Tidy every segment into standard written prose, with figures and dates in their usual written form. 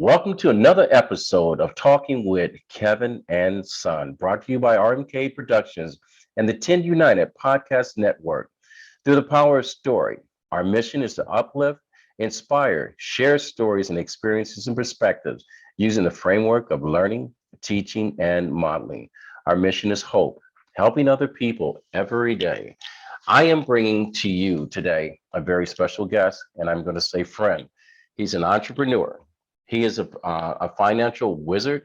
Welcome to another episode of Talking with Kevin and Son, brought to you by RMK Productions and the 10 United Podcast Network. Through the power of story, our mission is to uplift, inspire, share stories and experiences and perspectives using the framework of learning, teaching, and modeling. Our mission is hope, helping other people every day. I am bringing to you today a very special guest, and I'm going to say friend. He's an entrepreneur. He is a financial wizard,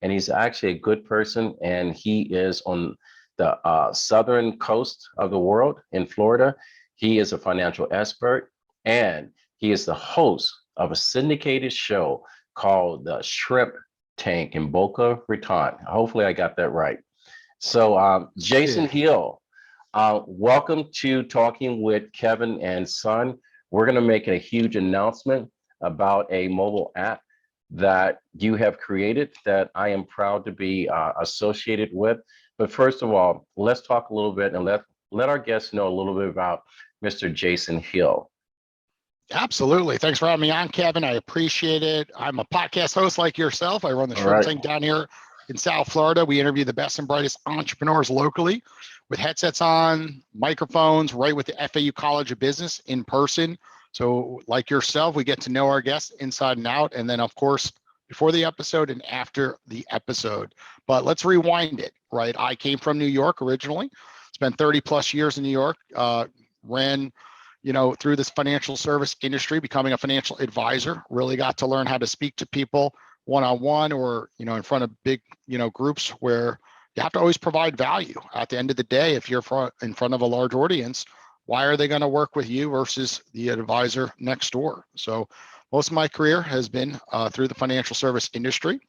and he's actually a good person. And he is on the southern coast of the world in Florida. He is a financial expert, and he is the host of a syndicated show called the Shrimp Tank in Boca Raton. Hopefully, I got that right. So, Jason Yeah, Hill, welcome to Talking with Kevin and Son. We're going to make a huge announcement about a mobile app that you have created that I am proud to be associated with. But first of all, let's talk a little bit and let our guests know a little bit about Mr. Jason Hill. absolutely. Thanks for having me on, Kevin. I appreciate it. I'm a podcast host like yourself. I run the All Shrimp right. Tank down here in South Florida. We interview the best and brightest entrepreneurs locally with headsets on, microphones, right with the FAU College of Business in person. So, like yourself, we get to know our guests inside and out. And then, of course, before the episode and after the episode. But let's rewind it, right? I came from New York originally, spent 30 plus years in New York, ran through this financial service industry, becoming a financial advisor, really got to learn how to speak to people one-on-one or, in front of big, groups where you have to always provide value. At the end of the day, if you're in front of a large audience, why are they going to work with you versus the advisor next door? So most of my career has been through the financial service industry.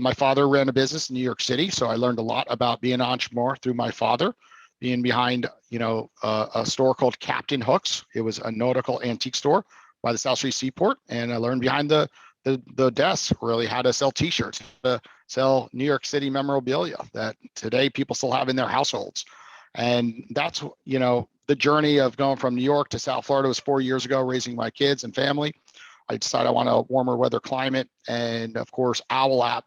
My father ran a business in New York City, so I learned a lot about being an entrepreneur through my father being behind, a store called Captain Hooks. It was a nautical antique store by the South Street Seaport, and I learned behind the desk really how to sell T-shirts, to sell New York City memorabilia that today people still have in their households. And that's the journey of going from New York to South Florida was 4 years ago, raising my kids and family. I decided I want a warmer weather climate, and of course, Owwll app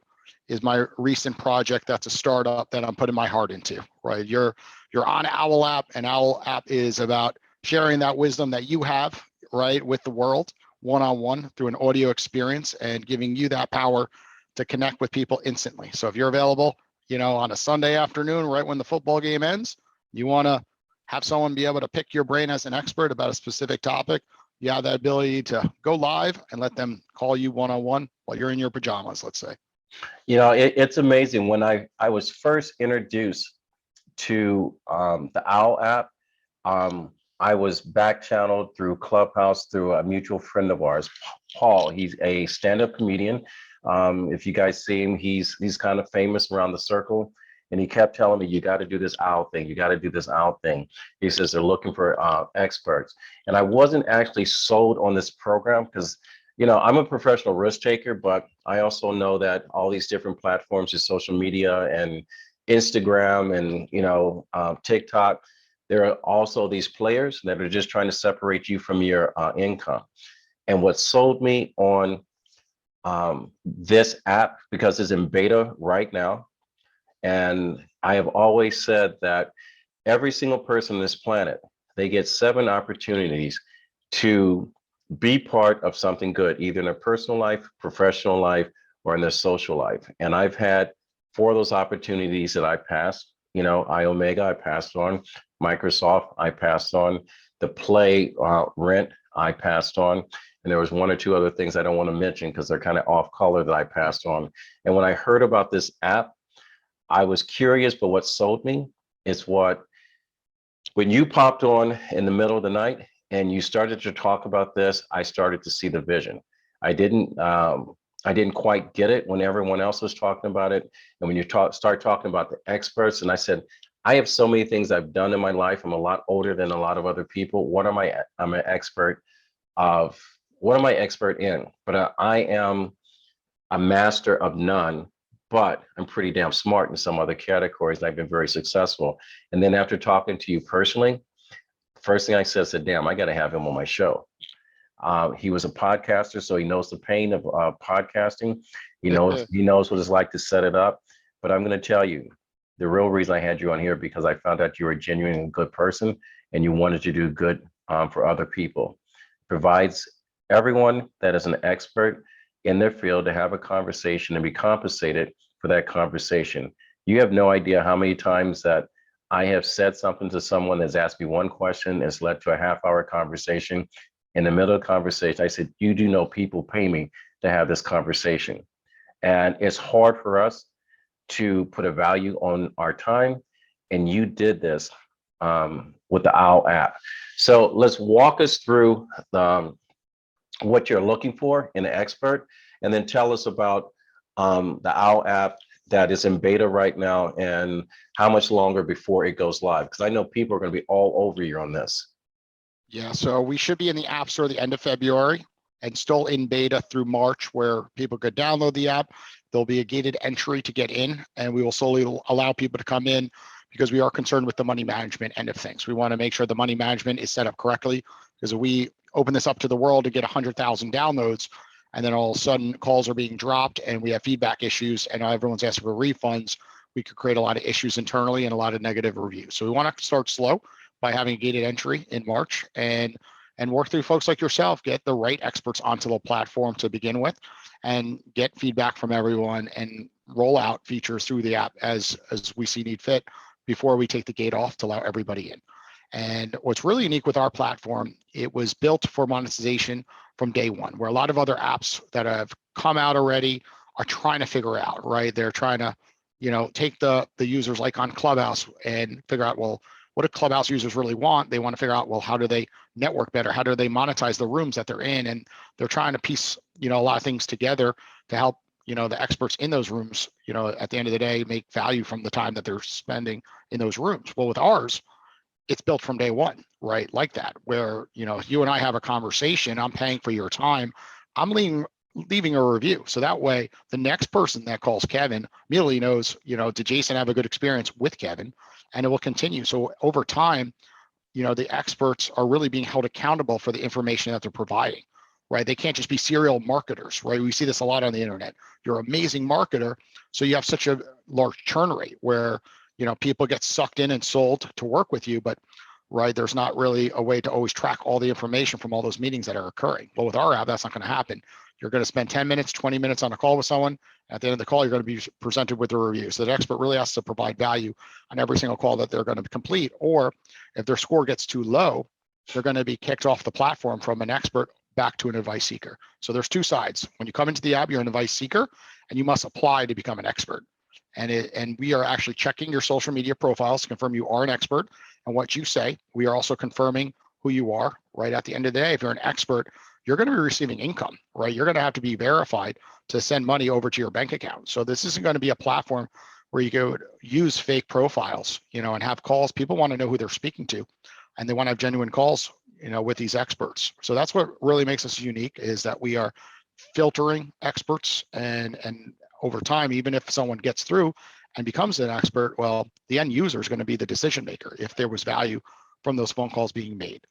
is my recent project. That's a startup that I'm putting my heart into. Right, you're on Owwll app, and Owwll app is about sharing that wisdom that you have, right, with the world one-on-one through an audio experience and giving you that power to connect with people instantly. So if you're available, on a Sunday afternoon, right when the football game ends, you want to have someone be able to pick your brain as an expert about a specific topic, you have that ability to go live and let them call you one-on-one while you're in your pajamas, let's say. It's amazing. When I was first introduced to the Owl app, I was back channeled through Clubhouse through a mutual friend of ours, Paul. He's a stand-up comedian. If you guys see him, he's kind of famous around the circle. And he kept telling me, you got to do this owl thing. You got to do this owl thing. He says they're looking for experts. And I wasn't actually sold on this program because, I'm a professional risk taker, but I also know that all these different platforms of social media and Instagram and, TikTok, there are also these players that are just trying to separate you from your income. And what sold me on this app, because it's in beta right now, and I have always said that every single person on this planet, they get 7 opportunities to be part of something good, either in their personal life, professional life, or in their social life. And I've had 4 of those opportunities that I passed. Omega, I passed on. Microsoft, I passed on. The Play Rent, I passed on. And there was 1 or 2 other things I don't want to mention because they're kind of off color that I passed on. And when I heard about this app, I was curious, but what sold me is when you popped on in the middle of the night and you started to talk about this, I started to see the vision. I didn't quite get it when everyone else was talking about it. And when you start talking about the experts, and I said, I have so many things I've done in my life. I'm a lot older than a lot of other people. I'm an expert of, what am I expert in? But I am a master of none, but I'm pretty damn smart in some other categories, and I've been very successful. And then after talking to you personally, first thing I said, damn, I got to have him on my show. He was a podcaster, so he knows the pain of podcasting. He knows what it's like to set it up. But I'm going to tell you, the real reason I had you on here because I found out you were a genuine and good person, and you wanted to do good for other people. Provides everyone that is an expert in their field to have a conversation and be compensated for that conversation. You have no idea how many times that I have said something to someone that's asked me one question and it's led to a half-hour conversation. In the middle of the conversation, I said, you do know people pay me to have this conversation. And it's hard for us to put a value on our time. And you did this with the Owwll app. So let's walk us through what you're looking for in an expert, and then tell us about the Owwll app that is in beta right now and how much longer before it goes live. Because I know people are going to be all over you on this. Yeah, so we should be in the App Store the end of February and still in beta through March, where people could download the app. There'll be a gated entry to get in, and we will slowly allow people to come in because we are concerned with the money management end of things. We want to make sure the money management is set up correctly, because if we open this up to the world to get 100,000 downloads, and then all of a sudden calls are being dropped and we have feedback issues and everyone's asking for refunds, we could create a lot of issues internally and a lot of negative reviews. So we want to start slow by having a gated entry in March and work through folks like yourself, get the right experts onto the platform to begin with, and get feedback from everyone and roll out features through the app as we see need fit before we take the gate off to allow everybody in. And what's really unique with our platform, it was built for monetization from day one, where a lot of other apps that have come out already are trying to figure out, right? They're trying to, take the users like on Clubhouse and figure out, well, what do Clubhouse users really want? They want to figure out, well, how do they network better? How do they monetize the rooms that they're in? And they're trying to piece, a lot of things together to help, the experts in those rooms, at the end of the day, make value from the time that they're spending in those rooms. Well, with ours, it's built from day one, right? Like that, where, you and I have a conversation, I'm paying for your time, I'm leaving a review. So that way, the next person that calls Kevin immediately knows, did Jason have a good experience with Kevin? And it will continue. So over time, the experts are really being held accountable for the information that they're providing, right? They can't just be serial marketers, right? We see this a lot on the internet. You're an amazing marketer, so you have such a large churn rate where, people get sucked in and sold to work with you, but right, there's not really a way to always track all the information from all those meetings that are occurring. Well, with our app, that's not going to happen. You're going to spend 10 minutes, 20 minutes on a call with someone. At the end of the call, you're going to be presented with a review. So the expert really has to provide value on every single call that they're going to complete. Or if their score gets too low, they're going to be kicked off the platform from an expert back to an advice seeker. So there's two sides. When you come into the app, you're an advice seeker, and you must apply to become an expert. And we are actually checking your social media profiles to confirm you are an expert and what you say. We are also confirming who you are, right? At the end of the day, if you're an expert, you're going to be receiving income, right? You're going to have to be verified to send money over to your bank account. So this isn't going to be a platform where you go use fake profiles, and have calls. People want to know who they're speaking to, and they want to have genuine calls, with these experts. So that's what really makes us unique, is that we are filtering experts, and over time, even if someone gets through and becomes an expert, well, the end user is going to be the decision maker if there was value from those phone calls being made.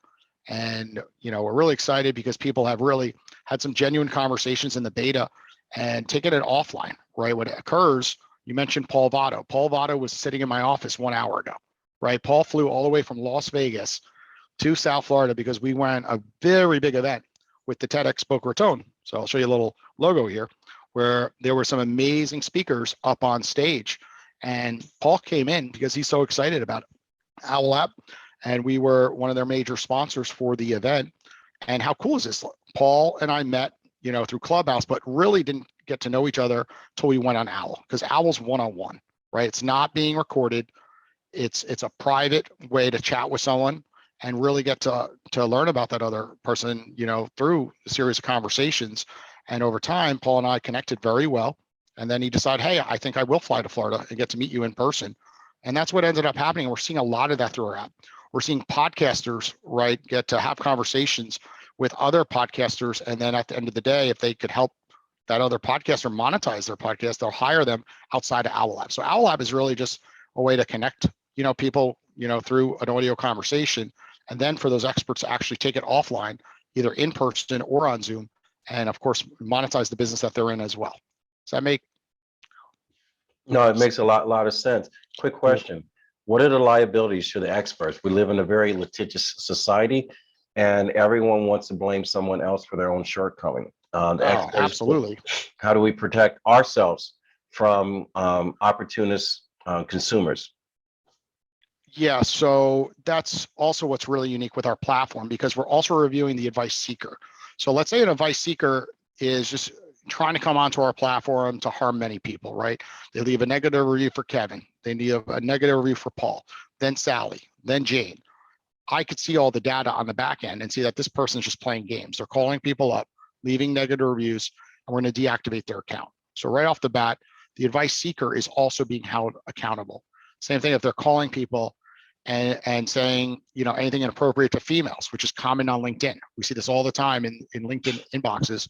And, we're really excited because people have really had some genuine conversations in the beta and taken it offline, right? When it occurs, you mentioned Paul Votto. Paul Votto was sitting in my office 1 hour ago, right? Paul flew all the way from Las Vegas to South Florida because we ran a very big event with the TEDx Boca Raton. So I'll show you a little logo here, where there were some amazing speakers up on stage. And Paul came in because he's so excited about Owwll app. And we were one of their major sponsors for the event. And how cool is this? Paul and I met, through Clubhouse, but really didn't get to know each other till we went on Owwll, because Owwll's one-on-one, right? It's not being recorded. It's a private way to chat with someone and really get to learn about that other person, through a series of conversations. And over time, Paul and I connected very well. And then he decided, hey, I think I will fly to Florida and get to meet you in person. And that's what ended up happening. We're seeing a lot of that through our app. We're seeing podcasters, right, get to have conversations with other podcasters. And then at the end of the day, if they could help that other podcaster monetize their podcast, they'll hire them outside of Owwll app. So Owwll app is really just a way to connect, people, through an audio conversation. And then for those experts to actually take it offline, either in person or on Zoom, and of course, monetize the business that they're in as well. Does that make? No, it makes a lot of sense. Quick question. What are the liabilities to the experts? We live in a very litigious society, and everyone wants to blame someone else for their own shortcoming. The Oh, experts, absolutely. how do we protect ourselves from opportunist consumers? Yeah, so that's also what's really unique with our platform, because we're also reviewing the advice seeker. So let's say an advice seeker is just trying to come onto our platform to harm many people, right? They leave a negative review for Kevin, they leave a negative review for Paul, then Sally, then Jane. I could see all the data on the back end and see that this person's just playing games. They're calling people up, leaving negative reviews, and we're going to deactivate their account. So right off the bat, the advice seeker is also being held accountable. Same thing if they're calling people and saying, anything inappropriate to females, which is common on LinkedIn. We see this all the time in LinkedIn inboxes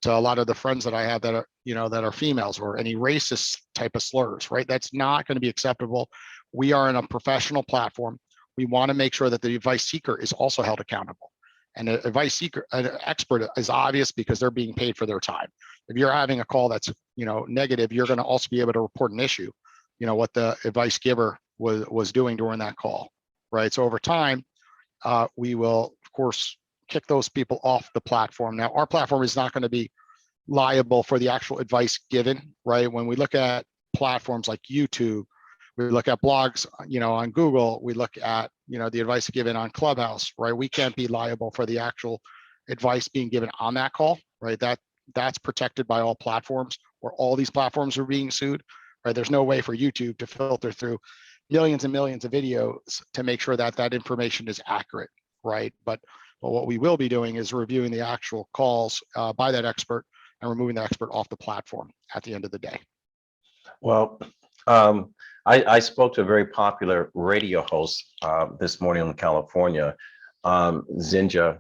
to a lot of the friends that I have that are females, or any racist type of slurs, right? That's not going to be acceptable. We are in a professional platform. We want to make sure that the advice seeker is also held accountable. And an advice seeker, an expert, is obvious because they're being paid for their time. If you're having a call that's negative, you're going to also be able to report an issue, what the advice giver was doing during that call, right? So over time, we will, of course, kick those people off the platform. Now, our platform is not going to be liable for the actual advice given, right? When we look at platforms like YouTube, we look at blogs, on Google, we look at, the advice given on Clubhouse, right? We can't be liable for the actual advice being given on that call, right? That's protected by all platforms, where all these platforms are being sued, right? There's no way for YouTube to filter through millions and millions of videos to make sure that that information is accurate, right? But what we will be doing is reviewing the actual calls by that expert and removing the expert off the platform at the end of the day. Well, I spoke to a very popular radio host this morning in California, Zinja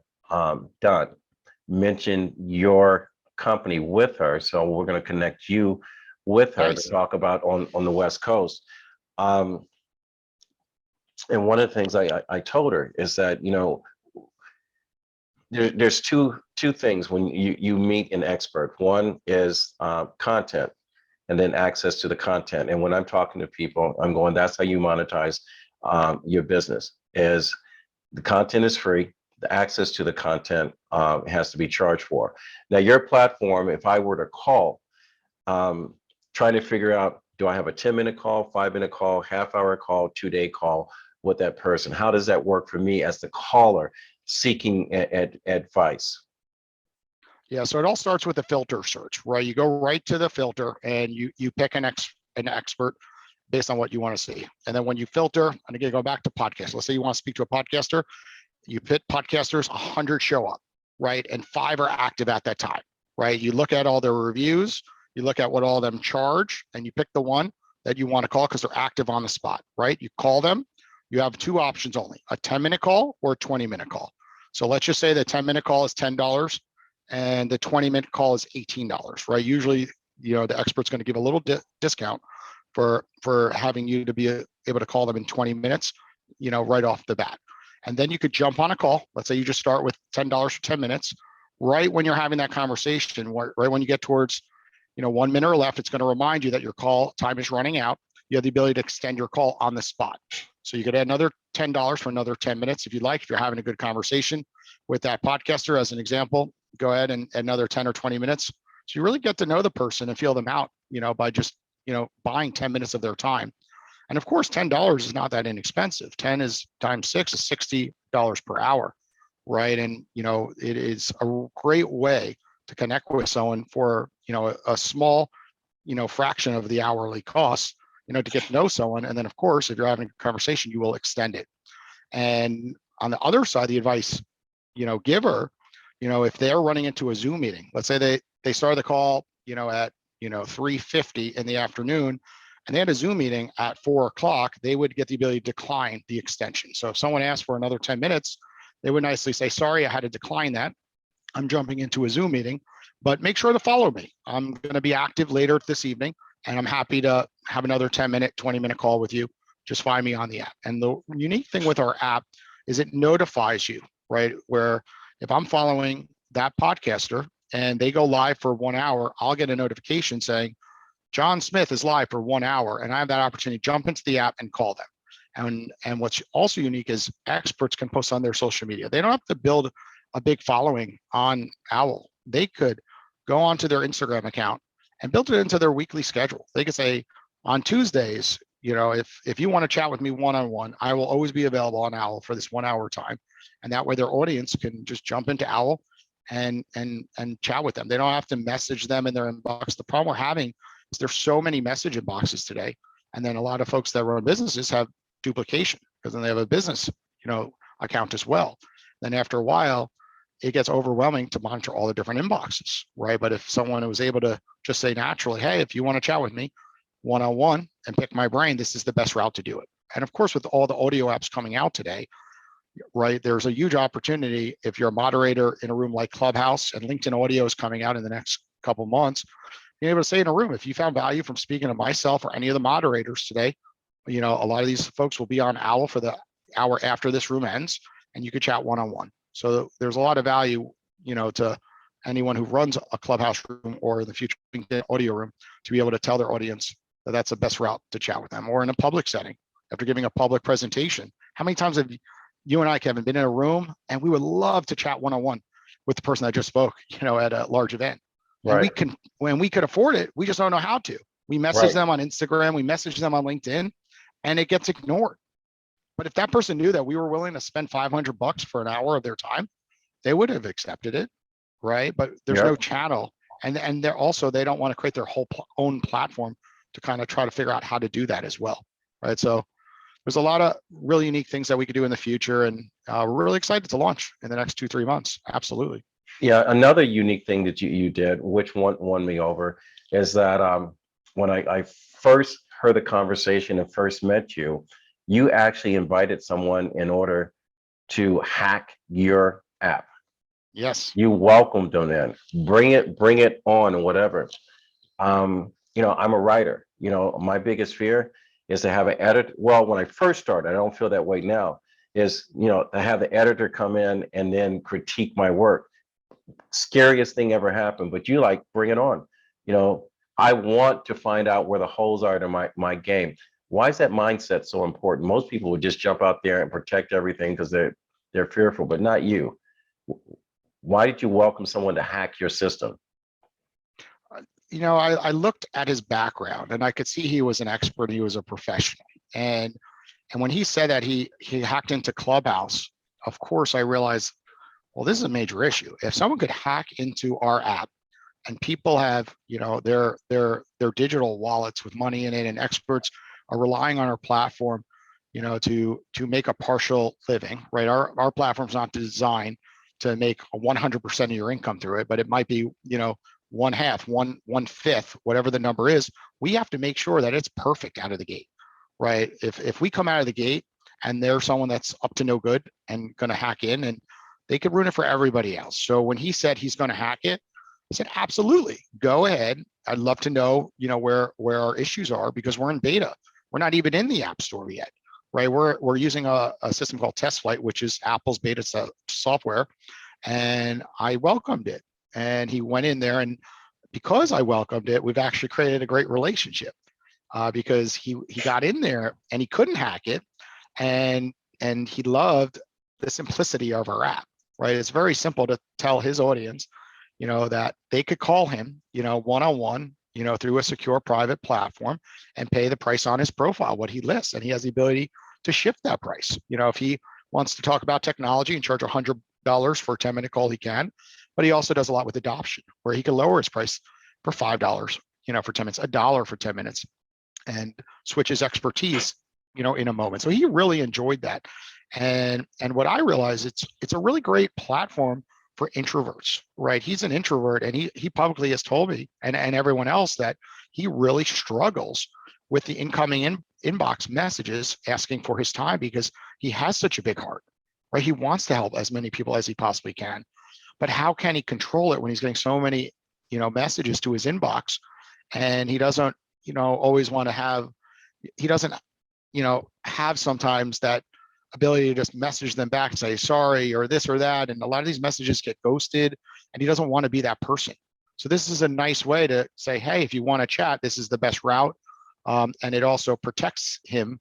Dunn, mentioned your company with her. So we're going to connect you with her Nice. to talk about on the West Coast. And one of the things I told her is that, there's two things when you meet an expert. One is content, and then access to the content. And when I'm talking to people, I'm going, that's how you monetize your business. Is the content is free, the access to the content has to be charged for. Now, your platform, if I were to call, trying to figure out, do I have a 10-minute call, 5-minute call, half-hour call, 2-day call with that person? How does that work for me as the caller seeking advice? Yeah, so it all starts with a filter search, right? You go right to the filter and you pick an expert based on what you want to see. And then when you filter, and again, go back to podcast. Let's say you want to speak to a podcaster, you pick podcasters, 100 show up, right? And 5 are active at that time, right? You look at all their reviews, you look at what all of them charge, and you pick the one that you want to call because they're active on the spot, right? You call them. You have 2 options only, a 10-minute call or a 20-minute call. So let's just say the 10-minute call is $10 and the 20-minute call is $18, right? Usually, the expert's going to give a little discount for having you to be able to call them in 20 minutes, right off the bat. And then you could jump on a call. Let's say you just start with $10 for 10 minutes. Right when you're having that conversation, right when you get towards, 1 minute or left, it's going to remind you that your call time is running out. You have the ability to extend your call on the spot. So you could add another $10 for another 10 minutes if you'd like. If you're having a good conversation with that podcaster, as an example, go ahead and another 10 or 20 minutes. So you really get to know the person and feel them out, by just, buying 10 minutes of their time. And of course, $10 is not that inexpensive. 10 is times 6 is $60 per hour, right? And, it is a great way to connect with someone for, a small, fraction of the hourly cost, to get to know someone. And then, of course, if you're having a conversation, you will extend it. And on the other side, the advice, giver, if they're running into a Zoom meeting, let's say they started the call, at 3:50 in the afternoon, and they had a Zoom meeting at 4 o'clock, they would get the ability to decline the extension. So if someone asked for another 10 minutes, they would nicely say, sorry, I had to decline that. I'm jumping into a Zoom meeting, but make sure to follow me. I'm going to be active later this evening, and I'm happy to have another 10-minute, 20-minute call with you. Just find me on the app. And the unique thing with our app is it notifies you, right? Where if I'm following that podcaster and they go live for 1 hour, I'll get a notification saying, John Smith is live for 1 hour, and I have that opportunity to jump into the app and call them. And what's also unique is experts can post on their social media. They don't have to build a big following on Owwll. They could go onto their Instagram account and build it into their weekly schedule. They could say, on Tuesdays, if you want to chat with me one-on-one, I will always be available on Owwll for this 1 hour time. And that way their audience can just jump into Owwll and chat with them. They don't have to message them in their inbox. The problem we're having is there's so many message inboxes today. And then a lot of folks that run businesses have duplication because then they have a business, account as well. Then after a while, it gets overwhelming to monitor all the different inboxes, right? But if someone was able to just say naturally, hey, if you want to chat with me one-on-one and pick my brain, this is the best route to do it. And of course, with all the audio apps coming out today, right, there's a huge opportunity if you're a moderator in a room like Clubhouse, and LinkedIn audio is coming out in the next couple months, being able to say in a room, if you found value from speaking to myself or any of the moderators today, a lot of these folks will be on Owwll for the hour after this room ends, and you could chat one-on-one. So there's a lot of value, to anyone who runs a Clubhouse room or in the future LinkedIn audio room to be able to tell their audience that that's the best route to chat with them, or in a public setting after giving a public presentation. How many times have you and I, Kevin, been in a room and we would love to chat one-on-one with the person that just spoke, at a large event? And Right. when we could afford it, we just don't know how to. We message Right. them on Instagram, we message them on LinkedIn, and it gets ignored. But if that person knew that we were willing to spend $500 for an hour of their time, they would have accepted it, right? But there's no channel, and they don't want to create their whole own platform to kind of try to figure out how to do that as well, right? So there's a lot of really unique things that we could do in the future, and we're really excited to launch in the next 2-3 months. Absolutely. Yeah, another unique thing that you did, which won me over, is that when I first heard the conversation and first met you, you actually invited someone in order to hack your app. Yes. You welcomed them in, bring it on, and whatever. I'm a writer. My biggest fear is to have an editor. Well, when I first started, I don't feel that way now, is, to have the editor come in and then critique my work. Scariest thing ever happened, but you bring it on. I want to find out where the holes are to my game. Why is that mindset so important? Most people would just jump out there and protect everything because they're fearful, but not you. Why did you welcome someone to hack your system? I looked at his background and I could see he was an expert. He was a professional. And when he said that he hacked into Clubhouse, of course I realized, well, this is a major issue. If someone could hack into our app and people have, their digital wallets with money in it, and experts are relying on our platform, to make a partial living, right? Our platform's not designed to make 100% of your income through it, but it might be, one half, one fifth, whatever the number is. We have to make sure that it's perfect out of the gate, right? If we come out of the gate and there's someone that's up to no good and going to hack in, and they could ruin it for everybody else. So when he said he's going to hack it, I said, absolutely, go ahead. I'd love to know, where our issues are, because we're in beta. We're not even in the App Store yet, right? We're using a system called TestFlight, which is Apple's beta software, and I welcomed it. And he went in there, and because I welcomed it, we've actually created a great relationship, because he got in there and he couldn't hack it, and he loved the simplicity of our app, right? It's very simple to tell his audience, that they could call him, one-on-one, through a secure private platform, and pay the price on his profile, what he lists, and he has the ability to shift that price. If he wants to talk about technology and charge $100 for a 10-minute call, he can. But he also does a lot with adoption, where he can lower his price for $5, for 10 minutes, $1 for 10 minutes, and switch his expertise, in a moment. So he really enjoyed that. And what I realized, it's a really great platform for introverts, right? He's an introvert, and he publicly has told me and everyone else that he really struggles with the incoming inbox messages asking for his time, because he has such a big heart, right? He wants to help as many people as he possibly can. But how can he control it when he's getting so many, messages to his inbox, and he doesn't, always want to have, he doesn't, have sometimes that ability to just message them back and say sorry or this or that. And a lot of these messages get ghosted, and he doesn't want to be that person. So this is a nice way to say, hey, if you want to chat, this is the best route. And it also protects him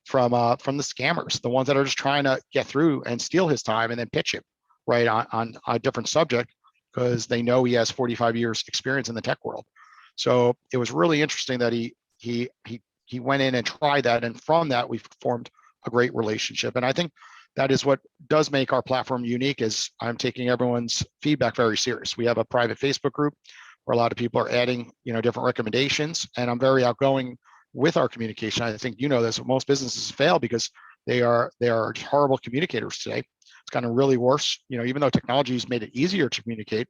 from the scammers, the ones that are just trying to get through and steal his time and then pitch him right on a different subject because they know he has 45 years experience in the tech world. So it was really interesting that he went in and tried that, and from that we've formed a great relationship. And I think that is what does make our platform unique, is I'm taking everyone's feedback very serious. We have a private Facebook group where a lot of people are adding, different recommendations, and I'm very outgoing with our communication. I think this, most businesses fail because they are horrible communicators today. It's gotten really worse, even though technology has made it easier to communicate,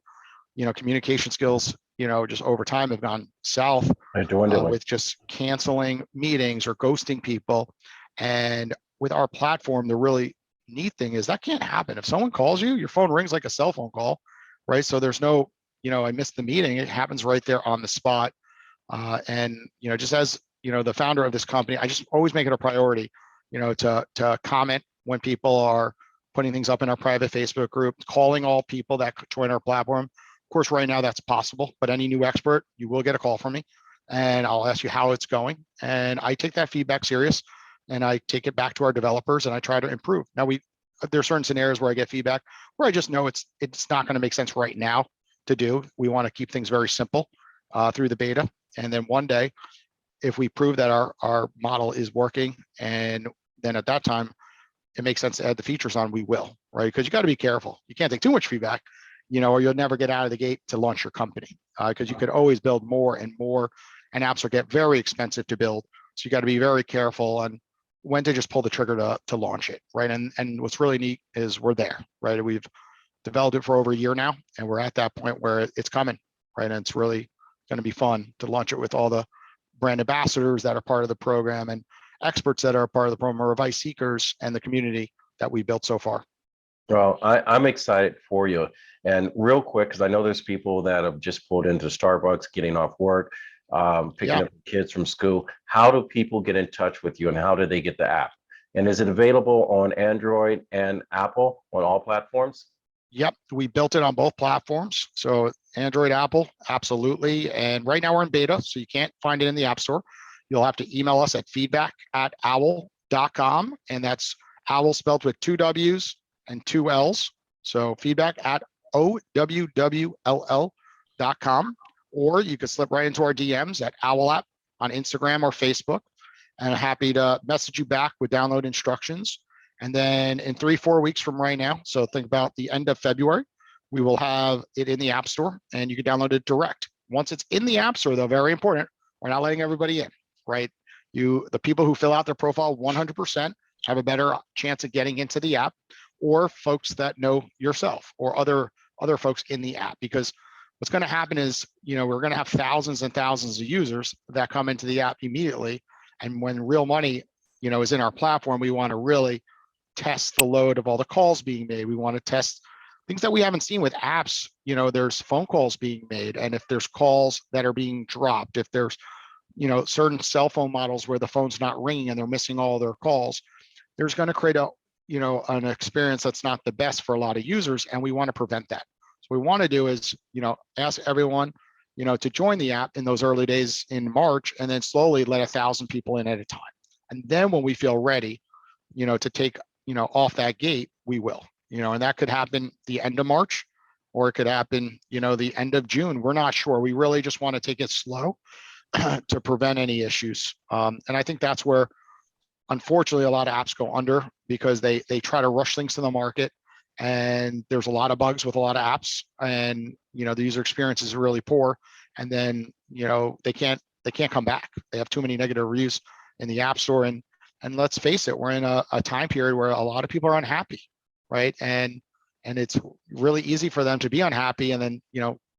communication skills, just over time have gone south with just canceling meetings or ghosting people. And with our platform, the really neat thing is that can't happen. If someone calls you, your phone rings like a cell phone call, right? So there's no, I missed the meeting. It happens right there on the spot. And, just as, the founder of this company, I just always make it a priority, to comment when people are putting things up in our private Facebook group, calling all people that join our platform. Of course, right now that's possible, but any new expert, you will get a call from me and I'll ask you how it's going. And I take that feedback serious, and I take it back to our developers and I try to improve. Now there's certain scenarios where I get feedback where I just know it's not going to make sense right now to do. We want to keep things very simple through the beta. And then one day, if we prove that our model is working, and then at that time, it makes sense to add the features on, we will, right? Because you got to be careful. You can't take too much feedback, or you'll never get out of the gate to launch your company, because you could always build more and more, and apps will get very expensive to build. So you got to be very careful on when to just pull the trigger to launch it, right? And what's really neat is we're there, right? We've developed it for over a year now, and we're at that point where it's coming, right? And it's really going to be fun to launch it with all the brand ambassadors that are part of the program and experts that are part of the program, or advice seekers, and the community that we built so far. Well, I'm excited for you. And real quick, because I know there's people that have just pulled into Starbucks, getting off work, picking up kids from school. How do people get in touch with you, and how do they get the app? And is it available on Android and Apple, on all platforms? Yep, we built it on both platforms. So Android, Apple, absolutely. And right now we're in beta, so you can't find it in the App Store. You'll have to email us at feedback@owwll.com. And that's Owwll spelled with 2 W's and 2 L's. So feedback@owwll.com. Or you could slip right into our DMs at Owwll app on Instagram or Facebook. And I'm happy to message you back with download instructions. And then in 3-4 weeks from right now, so think about the end of February, we will have it in the App Store, and you can download it direct. Once it's in the App Store, though, very important, we're not letting everybody in, right? The people who fill out their profile 100% have a better chance of getting into the app, or folks that know yourself or other folks in the app. Because what's going to happen is, we're going to have thousands and thousands of users that come into the app immediately. And when real money, is in our platform, we want to really test the load of all the calls being made. We want to test things that we haven't seen with apps. There's phone calls being made, and if there's calls that are being dropped, if there's, certain cell phone models where the phone's not ringing and they're missing all their calls, there's going to create an experience that's not the best for a lot of users, and we want to prevent that. So what we want to do is, ask everyone, to join the app in those early days in March, and then slowly let 1,000 people in at a time. And then when we feel ready, to take off that gate, we will, and that could happen the end of March, or it could happen, the end of June. We're not sure. We really just want to take it slow to prevent any issues. And I think that's where, unfortunately, a lot of apps go under, because they try to rush things to the market, and there's a lot of bugs with a lot of apps, and, the user experience is really poor. And then, they can't come back. They have too many negative reviews in the App Store. And let's face it, we're in a time period where a lot of people are unhappy, right? And it's really easy for them to be unhappy, and then,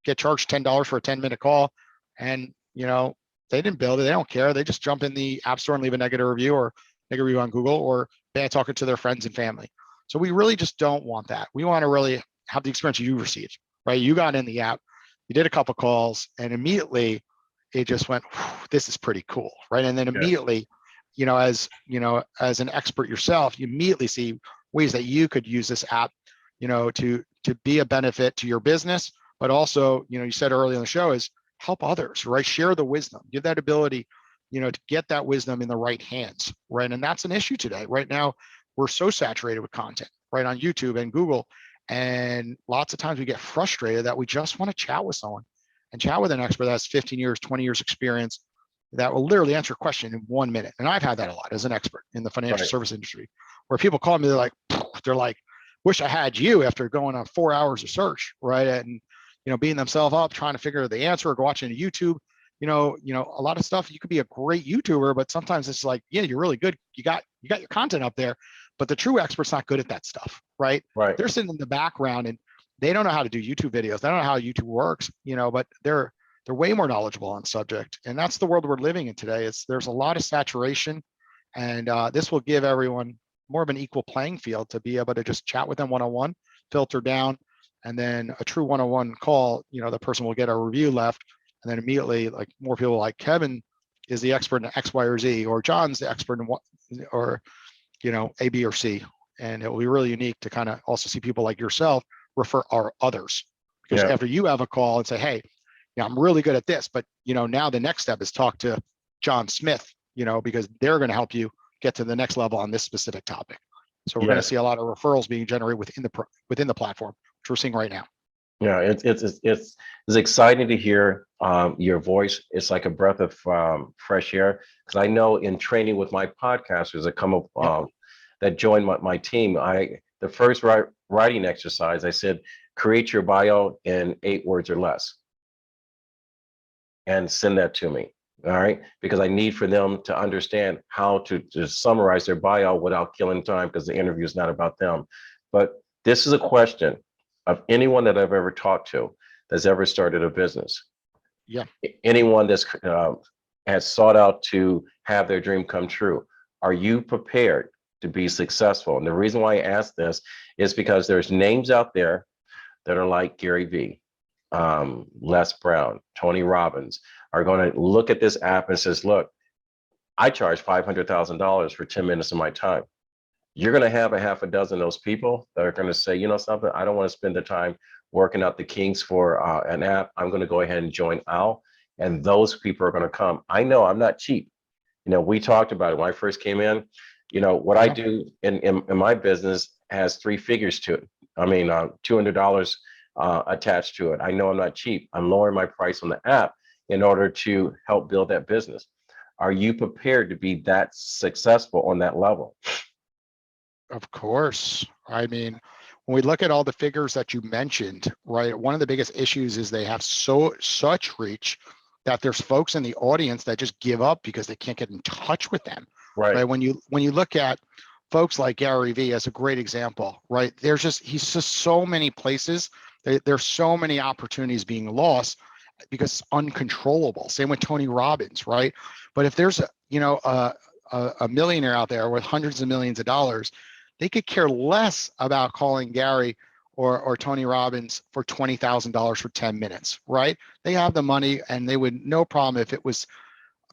get charged $10 for a 10-minute call. And, they didn't build it. They don't care. They just jump in the App Store and leave a negative review, or negative review on Google, or bad talking to their friends and family. So we really just don't want that. We want to really have the experience you received, right? You got in the app, you did a couple calls, and immediately it just went, this is pretty cool, right? And then immediately as an expert yourself, you immediately see ways that you could use this app, to be a benefit to your business, but also, you said earlier in the show is help others, right? Share the wisdom, give that ability, to get that wisdom in the right hands, right? And that's an issue today. Right now, we're so saturated with content, right, on YouTube and Google. And lots of times we get frustrated that we just want to chat with someone and chat with an expert that has 15 years, 20 years experience that will literally answer a question in 1 minute. And I've had that a lot as an expert in the financial Right. service industry, where people call me, they're like, wish I had you after going on 4 hours of search, right? And, beating themselves up, trying to figure the answer or go watching YouTube. A lot of stuff, you could be a great YouTuber, but sometimes it's like, yeah, you're really good. You got your content up there, but the true expert's not good at that stuff, right? Right. They're sitting in the background and they don't know how to do YouTube videos. They don't know how YouTube works, but they're way more knowledgeable on subject. And that's the world we're living in today. There's a lot of saturation, and this will give everyone more of an equal playing field to be able to just chat with them one-on-one, filter down, and then a true one-on-one call, the person will get a review left, and then immediately, like, more people like Kevin is the expert in X, Y, or Z, or John's the expert in what, or, A, B, or C. And it will be really unique to kind of also see people like yourself refer our others. Because Yeah. after you have a call and say, hey, I'm really good at this, but, now the next step is talk to John Smith, because they're going to help you get to the next level on this specific topic. So we're going to Yes. see a lot of referrals being generated within the platform, which we're seeing right now. Yeah. It's exciting to hear your voice. It's like a breath of fresh air. Because I know in training with my podcasters that come up, Yep. that join my team, the first writing exercise, I said, create your bio in 8 words or less and send that to me. All right. Because I need for them to understand how to summarize their bio without killing time, because the interview is not about them. But this is a question of anyone that I've ever talked to that's ever started a business. Yeah. Anyone that's has sought out to have their dream come true. Are you prepared to be successful? And the reason why I ask this is because there's names out there that are like Gary Vee, Les Brown, Tony Robbins, are going to look at this app and says, look, I charge $500,000 for 10 minutes of my time. You're going to have a half a dozen of those people that are going to say, something, I don't want to spend the time working out the kinks for an app. I'm going to go ahead and join Owwll. And those people are going to come. I know I'm not cheap. We talked about it when I first came in. What I do in my business has 3 figures to it. I mean, $200 attached to it. I know I'm not cheap. I'm lowering my price on the app in order to help build that business. Are you prepared to be that successful on that level? Of course. I mean, when we look at all the figures that you mentioned, right, one of the biggest issues is they have such reach that there's folks in the audience that just give up because they can't get in touch with them. Right. When you look at folks like Gary Vee as a great example, right? He's just so many places. There's so many opportunities being lost because it's uncontrollable. Same with Tony Robbins, right? But if there's a millionaire out there with hundreds of millions of dollars, they could care less about calling Gary or Tony Robbins for $20,000 for 10 minutes, right? They have the money and they would no problem if it was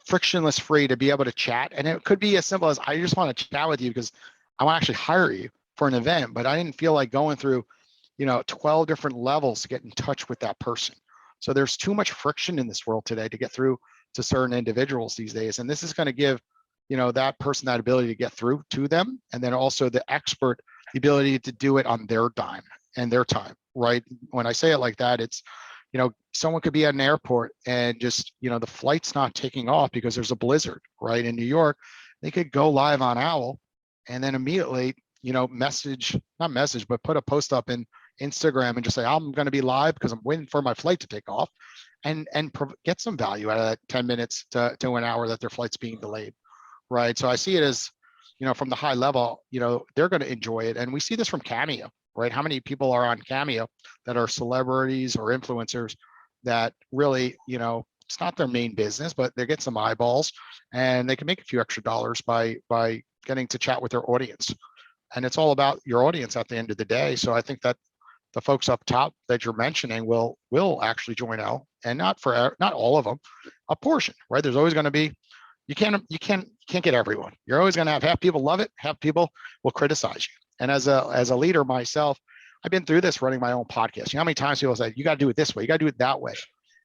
frictionless free to be able to chat. And it could be as simple as, I just want to chat with you because I want to actually hire you for an event, but I didn't feel like going through, 12 different levels to get in touch with that person. So there's too much friction in this world today to get through to certain individuals these days. And this is going to give, that person that ability to get through to them. And then also the expert, the ability to do it on their dime and their time, right? When I say it like that, it's, someone could be at an airport and just, the flight's not taking off because there's a blizzard, right? In New York, they could go live on Owwll and then immediately, not message, but put a post up in Instagram and just say, I'm going to be live because I'm waiting for my flight to take off, and get some value out of that 10 minutes to an hour that their flight's being delayed, right? So I see it as, from the high level, they're going to enjoy it. And we see this from Cameo, right? How many people are on Cameo that are celebrities or influencers that really, it's not their main business, but they get some eyeballs and they can make a few extra dollars by getting to chat with their audience. And it's all about your audience at the end of the day. So I think that the folks up top that you're mentioning will actually join Owwll, and not all of them, a portion, right? There's always going to be, you can't get everyone. You're always going to have half people love it, half people will criticize you. And as a leader myself, I've been through this running my own podcast. You know how many times people say, you got to do it this way, you got to do it that way.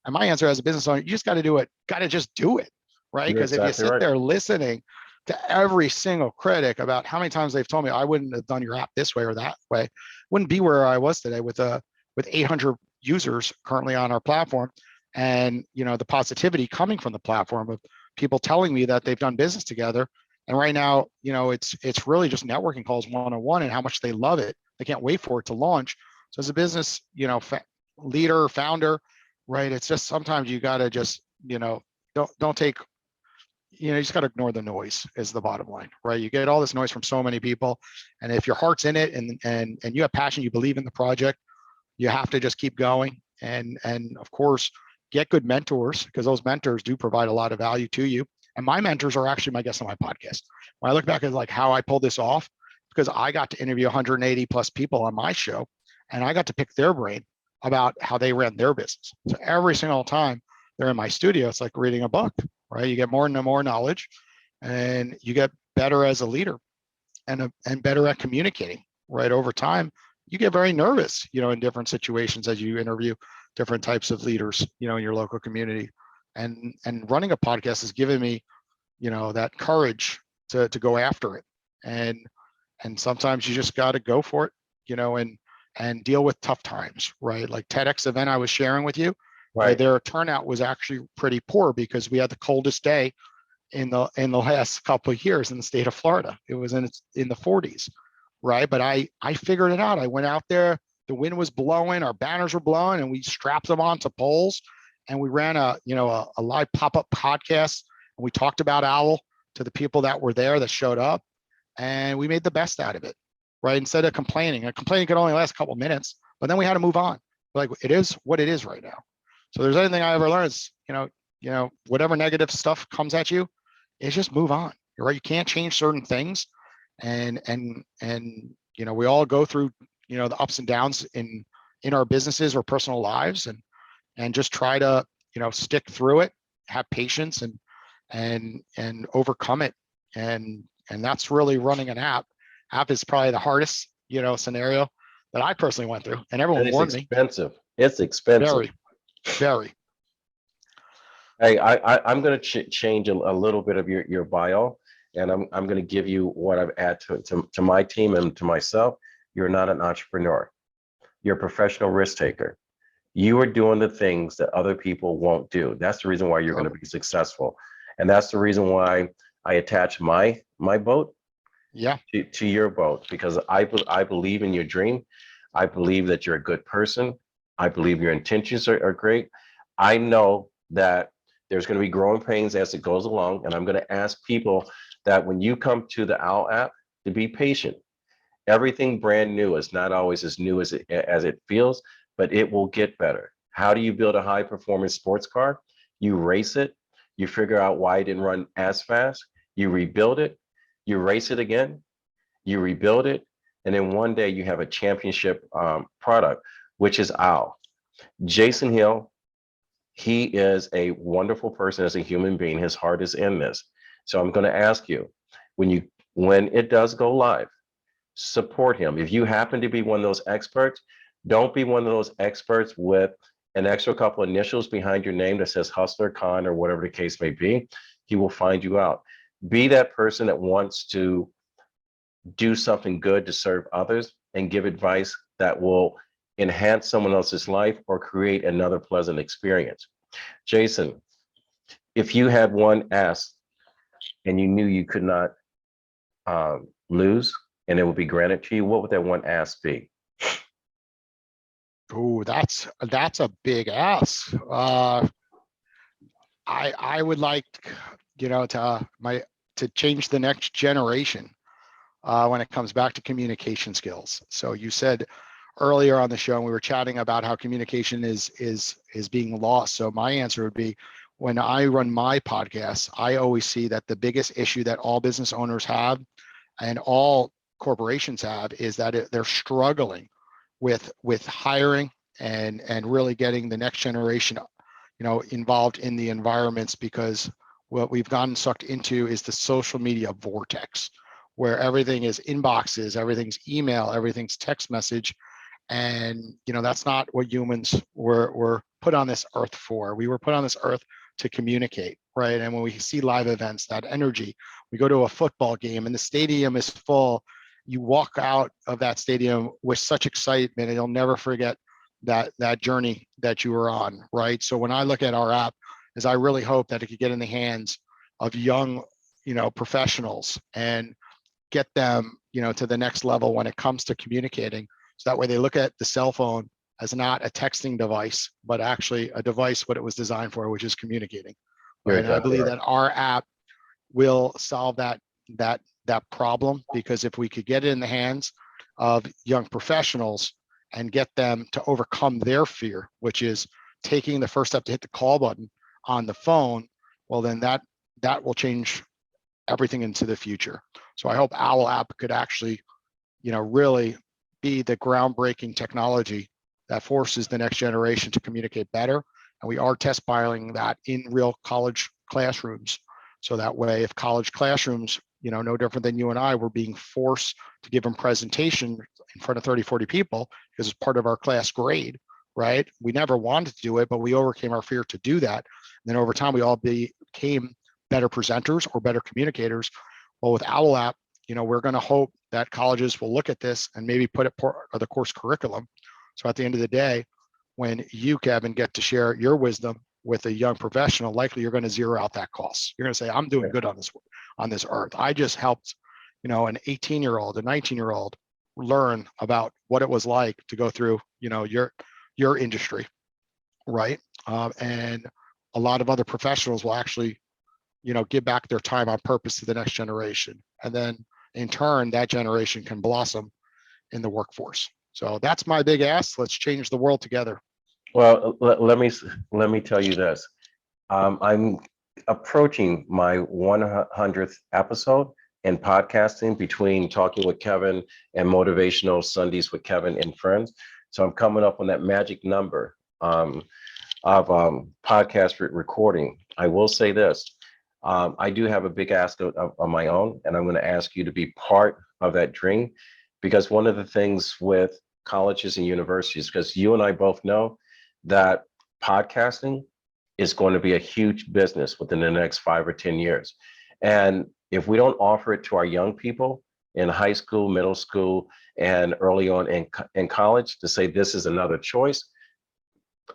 And my answer as a business owner, you just got to do it, got to just do it, right? You're Because if you exactly sit right. there listening to every single critic about how many times they've told me I wouldn't have done your app this way or that way, wouldn't be where I was today with 800 users currently on our platform. And the positivity coming from the platform of people telling me that they've done business together. And right now, it's really just networking calls one-on-one and how much they love it. They can't wait for it to launch. So as a business, leader, founder, right? It's just sometimes you got to just, don't take, you just got to ignore the noise is the bottom line, right? You get all this noise from so many people. And if your heart's in it and you have passion, you believe in the project, you have to just keep going. And of course, get good mentors, because those mentors do provide a lot of value to you. And my mentors are actually my guests on my podcast. When I look back at like how I pulled this off, because I got to interview 180 plus people on my show, and I got to pick their brain about how they ran their business. So every single time they're in my studio, it's like reading a book, right? You get more and more knowledge, and you get better as a leader, and better at communicating, right? Over time, you get very nervous, in different situations as you interview different types of leaders, in your local community. And running a podcast has given me, that courage to go after it. And sometimes you just got to go for it, and deal with tough times, right? Like TEDx event I was sharing with you, right? Right. Their turnout was actually pretty poor because we had the coldest day in the last couple of years in the state of Florida. It was in the 40s, right? But I figured it out. I went out there, the wind was blowing, our banners were blowing, and we strapped them onto poles, and we ran a live pop-up podcast, and we talked about Owwll to the people that were there that showed up, and we made the best out of it, right? Instead of complaining. And complaining could only last a couple of minutes, but then we had to move on. Like, it is what it is right now. So there's anything I ever learned is, whatever negative stuff comes at you, is just move on. You're right. You can't change certain things. And we all go through, the ups and downs in our businesses or personal lives, and just try to, stick through it, have patience, and overcome it. And that's really running an app. App is probably the hardest, scenario that I personally went through, and everyone And it's warned me. expensive. It's expensive. Very, very. Hey, I'm going to change a little bit of your bio, and I'm going to give you what I've added to my team and to myself. You're not an entrepreneur. You're a professional risk taker. You are doing the things that other people won't do. That's the reason why you're going to be successful, and that's the reason why I attach my boat Yeah. to your boat, because I believe in your dream. I believe that you're a good person. I believe your intentions are great. I know that there's going to be growing pains as it goes along, and I'm going to ask people that when you come to the Owwll app to be patient. Everything brand new is not always as new as it feels, but it will get better. How do you build a high performance sports car? You race it, you figure out why it didn't run as fast, you rebuild it, you race it again, you rebuild it, and then one day you have a championship product, which is Owwll. Jason Hill, he is a wonderful person as a human being. His heart is in this. So I'm going to ask you, when it does go live, support him. If you happen to be one of those experts, don't be one of those experts with an extra couple initials behind your name that says Hustler, Con, or whatever the case may be. He will find you out. Be that person that wants to do something good to serve others and give advice that will enhance someone else's life or create another pleasant experience. Jason, if you had one ask and you knew you could not lose and it would be granted to you, what would that one ask be? Oh, that's a big ask. I would like, to change the next generation when it comes back to communication skills. So you said earlier on the show, and we were chatting about how communication is being lost. So my answer would be, when I run my podcast, I always see that the biggest issue that all business owners have and all corporations have is that they're struggling with hiring and really getting the next generation involved in the environments, because what we've gotten sucked into is the social media vortex, where everything is inboxes, everything's email, everything's text message. And that's not what humans were put on this earth for. We were put on this earth to communicate, right? And when we see live events, that energy, we go to a football game and the stadium is full. You walk out of that stadium with such excitement, and you'll never forget that journey that you were on, right? So when I look at our app, is I really hope that it could get in the hands of young, professionals and get them, to the next level when it comes to communicating. So that way they look at the cell phone as not a texting device, but actually a device what it was designed for, which is communicating. Right? And I believe that our app will solve that problem, because if we could get it in the hands of young professionals and get them to overcome their fear, which is taking the first step to hit the call button on the phone, well, then that will change everything into the future. So I hope Owwll app could actually, really be the groundbreaking technology that forces the next generation to communicate better. And we are test piloting that in real college classrooms. So that way, if college classrooms, no different than you and I, were being forced to give them presentation in front of 30, 40 people, because it's part of our class grade, right? We never wanted to do it, but we overcame our fear to do that. And then over time, we all became better presenters or better communicators. Well, with Owwll app, we're going to hope that colleges will look at this and maybe put it part of the course curriculum. So at the end of the day, when you, Kevin, get to share your wisdom with a young professional, likely you're going to zero out that cost. You're going to say, I'm doing good on this earth. I just helped, an 18-year-old, a 19-year-old learn about what it was like to go through, your industry, right? And a lot of other professionals will actually, give back their time on purpose to the next generation. And then in turn, that generation can blossom in the workforce. So that's my big ask. Let's change the world together. Well, let me tell you this. I'm approaching my 100th episode in podcasting, between Talking with Kevin and Motivational Sundays with Kevin and Friends. So I'm coming up on that magic number of podcast recording. I will say this. I do have a big ask of my own, and I'm going to ask you to be part of that dream, because one of the things with colleges and universities, because you and I both know that podcasting is going to be a huge business within the next 5 or 10 years. And if we don't offer it to our young people in high school, middle school, and early on in college, to say this is another choice,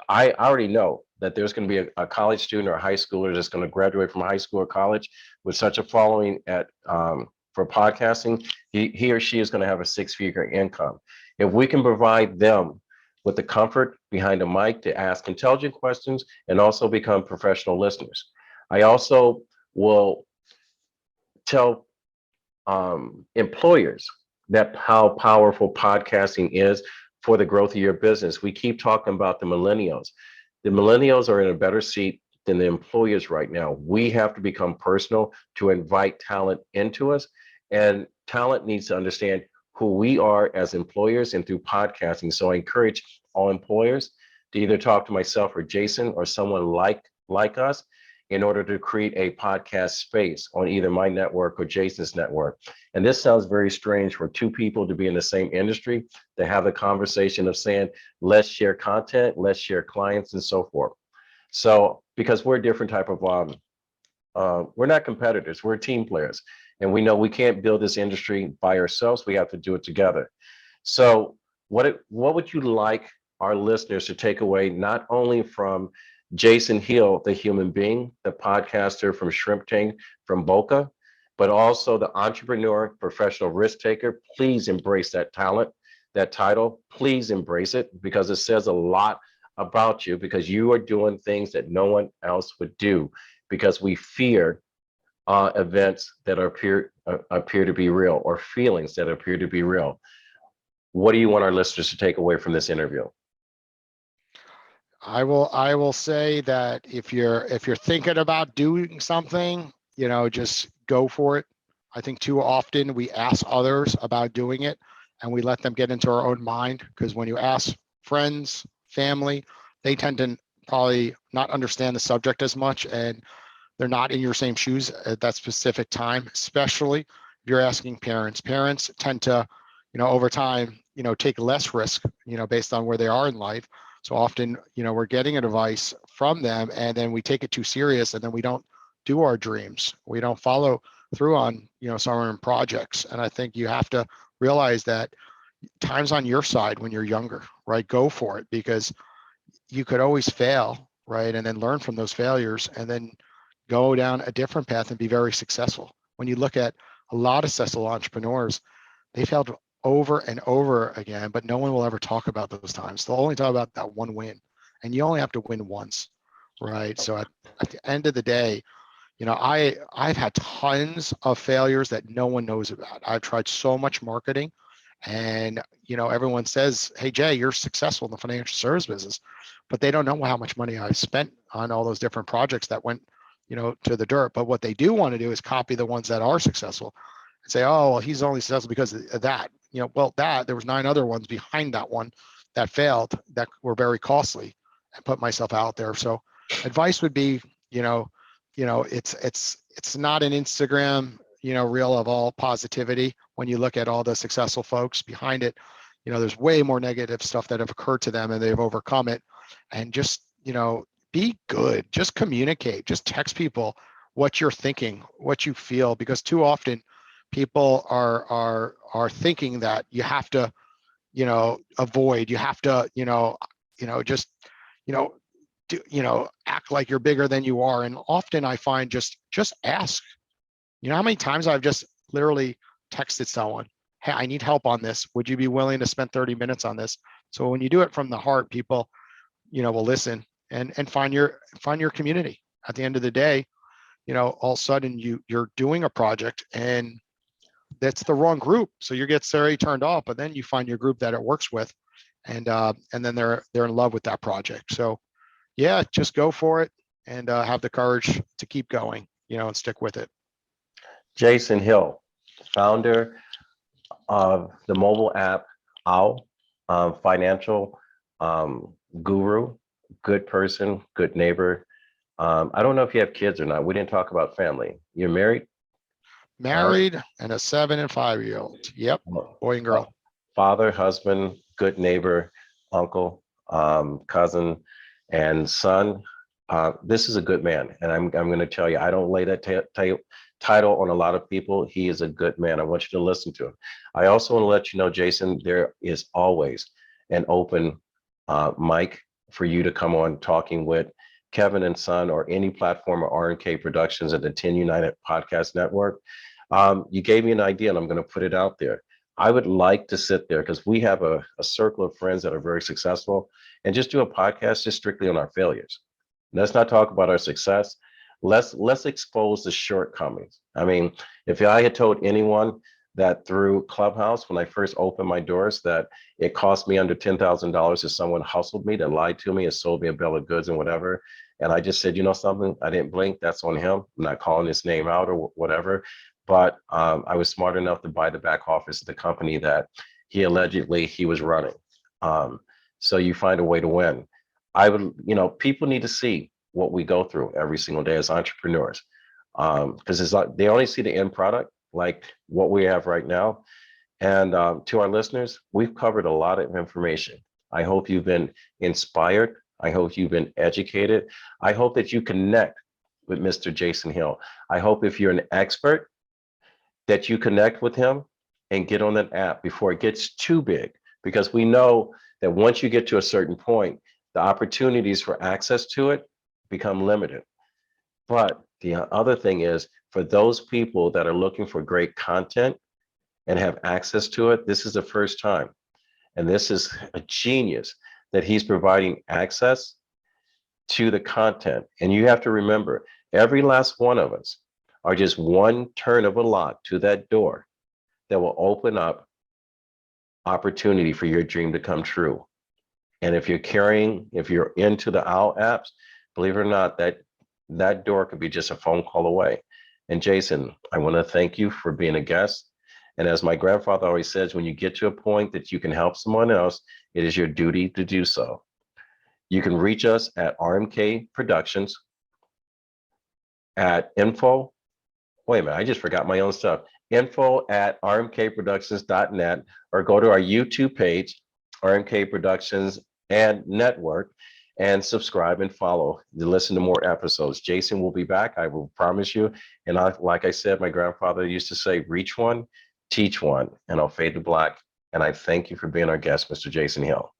I already know that there's going to be a college student or a high schooler that's going to graduate from high school or college with such a following for podcasting. He or she is going to have a 6-figure income. If we can provide them with the comfort behind a mic to ask intelligent questions and also become professional listeners. I also will tell employers that how powerful podcasting is for the growth of your business. We keep talking about the millennials. The millennials are in a better seat than the employers right now. We have to become personal to invite talent into us, and talent needs to understand who we are as employers and through podcasting. So I encourage all employers to either talk to myself or Jason or someone like us in order to create a podcast space on either my network or Jason's network. And this sounds very strange for two people to be in the same industry, to have the conversation of saying, let's share content, let's share clients and so forth. So because we're a different type of, we're not competitors, we're team players. And we know we can't build this industry by ourselves, we have to do it together. So what would you like our listeners to take away, not only from Jason Hill, the human being, the podcaster from Shrimp Tank from Boca, but also the entrepreneur, professional risk taker? Please embrace that talent, that title. Please embrace it, because it says a lot about you, because you are doing things that no one else would do, because we fear events that appear to be real, or feelings that appear to be real. What do you want our listeners to take away from this interview? I will say that if you're thinking about doing something, just go for it. I think too often we ask others about doing it and we let them get into our own mind, because when you ask friends, family, they tend to probably not understand the subject as much. And they're not in your same shoes at that specific time, especially if you're asking parents. Parents tend to, over time, take less risk, based on where they are in life. So often, we're getting advice from them and then we take it too serious and then we don't do our dreams. We don't follow through on, some of our projects. And I think you have to realize that time's on your side when you're younger, right? Go for it, because you could always fail, right? And then learn from those failures and then go down a different path and be very successful. When you look at a lot of successful entrepreneurs, they failed over and over again, but no one will ever talk about those times. They'll only talk about that one win, and you only have to win once, right? So at the end of the day, I've had tons of failures that no one knows about. I've tried so much marketing, and everyone says, "Hey Jay, you're successful in the financial service business," but they don't know how much money I've spent on all those different projects that went, to the dirt. But what they do want to do is copy the ones that are successful and say, "Oh, well, he's only successful because of that." Well, there was 9 other ones behind that one that failed that were very costly, and put myself out there. So advice would be, it's not an Instagram, reel of all positivity. When you look at all the successful folks behind it, there's way more negative stuff that have occurred to them and they've overcome it. And just, be good, just communicate, just text people what you're thinking, what you feel, because too often people are thinking that you have to, avoid, you have to, just, do, act like you're bigger than you are. And often I find just ask. How many times I've just literally texted someone, "Hey, I need help on this. Would you be willing to spend 30 minutes on this?" So when you do it from the heart, people, will listen and find your community. At the end of the day, all of a sudden you're doing a project and that's the wrong group. So you get very turned off, but then you find your group that it works with, and then they're in love with that project. So yeah, just go for it and have the courage to keep going, and stick with it. Jason Hill, founder of the mobile app Owwll, financial guru, good person, good neighbor. I don't know if you have kids or not. We didn't talk about family. You're married? Married and a 7 and 5-year-old. Yep, boy and girl. Father, husband, good neighbor, uncle, cousin, and son. This is a good man, and I'm going to tell you, I don't lay that title on a lot of people. He is a good man. I want you to listen to him. I also want to let you know, Jason, there is always an open mic for you to come on talking with Kevin and Son or any platform of RMK Productions at the 10 United Podcast Network. You gave me an idea and I'm going to put it out there. I would like to sit there because we have a circle of friends that are very successful and just do a podcast just strictly on our failures. Let's not talk about our success. Let's expose the shortcomings. I mean, if I had told anyone that through Clubhouse, when I first opened my doors, that it cost me under $10,000 if someone hustled me, that lied to me and sold me a bill of goods and whatever. And I just said, you know something, I didn't blink, that's on him. I'm not calling his name out or whatever. But I was smart enough to buy the back office of the company that he was running. So you find a way to win. I would, people need to see what we go through every single day as entrepreneurs, because it's like they only see the end product, like what we have right now. And to our listeners, we've covered a lot of information. I hope you've been inspired. I hope you've been educated. I hope that you connect with Mr. Jason Hill. I hope if you're an expert, that you connect with him and get on that app before it gets too big, because we know that once you get to a certain point, the opportunities for access to it become limited. But the other thing is, for those people that are looking for great content and have access to it, this is the first time. And this is a genius that he's providing access to the content. And you have to remember, every last one of us are just one turn of a lock to that door that will open up opportunity for your dream to come true. And if you're into the Owwll apps, believe it or not, that door could be just a phone call away. And Jason, I want to thank you for being a guest. And as my grandfather always says, when you get to a point that you can help someone else, it is your duty to do so. You can reach us at RMK Productions at info. Wait a minute, I just forgot my own stuff. Info at rmkproductions.net, or go to our YouTube page, RMK Productions and Network, and subscribe and follow to listen to more episodes. Jason will be back, I will promise you. And like I said, my grandfather used to say, reach one, teach one, and I'll fade to black. And I thank you for being our guest, Mr. Jason Hill.